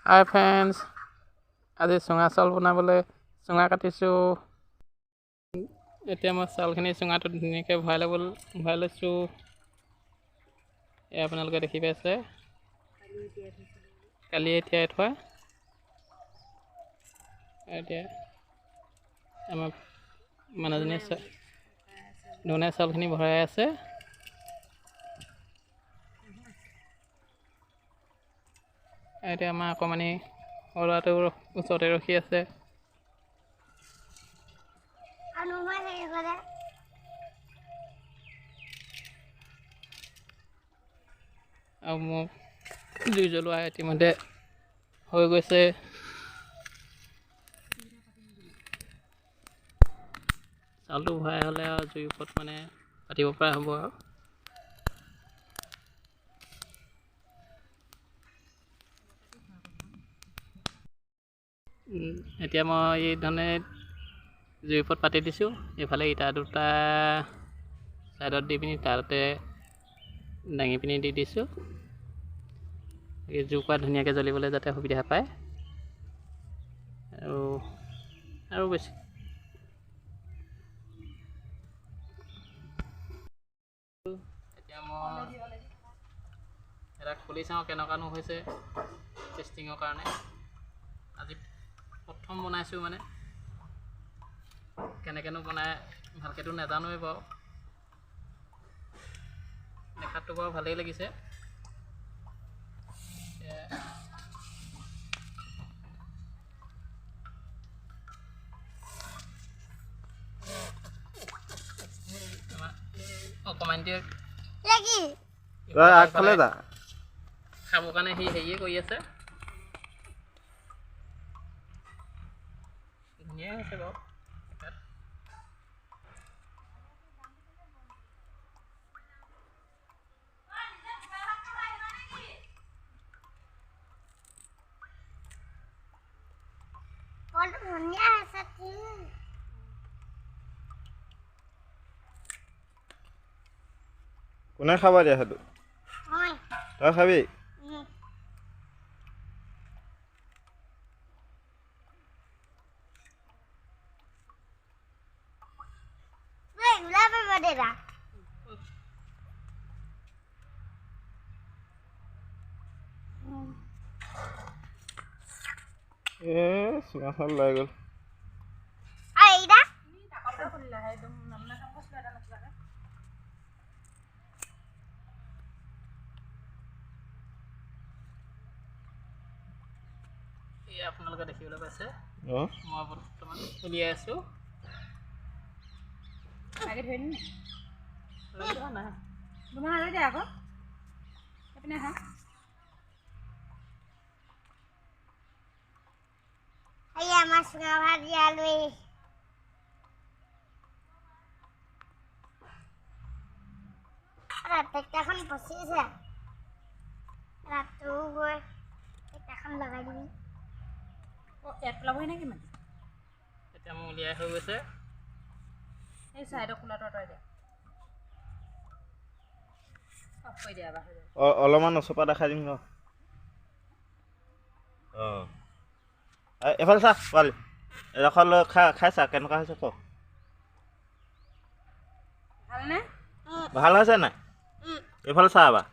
হাই friends, আজি চুঙা চাউল বনাবলৈ চুঙা কাটিছোঁ। এতিয়া মই চাউলখিনি চুঙাটো ধুনীয়াকৈ ভৰাই লৈছোঁ। এয়া আপোনালোকে দেখি পাইছে, কালিয়ে তিয়াই থোৱা। এতিয়া আমাৰ মানুহজনীয়ে ধুনীয়া চাউলখিনি ভৰাই আছে। এতিয়া আমাৰ অকণমানি ল'ৰাটো ওচৰতে ৰখি আছে। আৰু মোক জুই জ্বলোৱা ইতিমধ্যে হৈ গৈছে। চাউলটো ভৰাই হ'লে আৰু জুইৰ ওপৰত পাতিব পৰা হ'ব আৰু। এতিয়া মই এই ধৰণে জুইৰ ওপৰত পাতি দিছোঁ। এইফালে ইটা দুটা ছাইডত দি পিনি তাতে দাঙি পিনি দি দিছোঁ। এই জুইকুৰা ধুনীয়াকৈ জ্বলিবলৈ যাতে সুবিধা পায়। আৰু বেছি এতিয়া মই এটা খুলি চাওঁ কেনেকুৱানো হৈছে টেষ্টিঙৰ কাৰণে। আজি প্ৰথম বনাইছোঁ, কেনেকৈনো বনাই ভালকৈতো নাজানোৱেই বাৰু। দেখাতটো বাৰু ভালেই লাগিছে। অকণমানটিয়ে আগফালে যা খাবৰ কাৰণে সি হেৰিয়ে কৰি আছে। ধুনীয়া হৈছে বাৰু। কোনে খাব দিয়া সেইটো? তই খাবি? চুঙা চাউল লৈ গ'ল। আপোনালোকে দেখিবলৈ পাইছে, মই বৰ্তমান উলিয়াই আছোঁ। আমাৰ চুঙা ভাজি আলুই ট্ৰেক্টৰখন ফচিছে। ৰাতিও গৈ ট্ৰেক্টৰখন লগাই দিবি। ইয়াত পেলাবহি নে কিমান? এতিয়া মোৰ উলিয়াই হৈ গৈছে। এই চাইডৰ কোলাটো আঁতৰাই দিয়া। অফ কৰি দিয়া এবাৰ। অলপমান ওচৰপৰা দেখাই দিম ন। এফালে চা পোৱালি, এডোখৰ লৈ খাই চা কেনেকুৱা হৈছে ক। ভালনে? ভাল হৈছে নাই? এইফালে চা এবাৰ।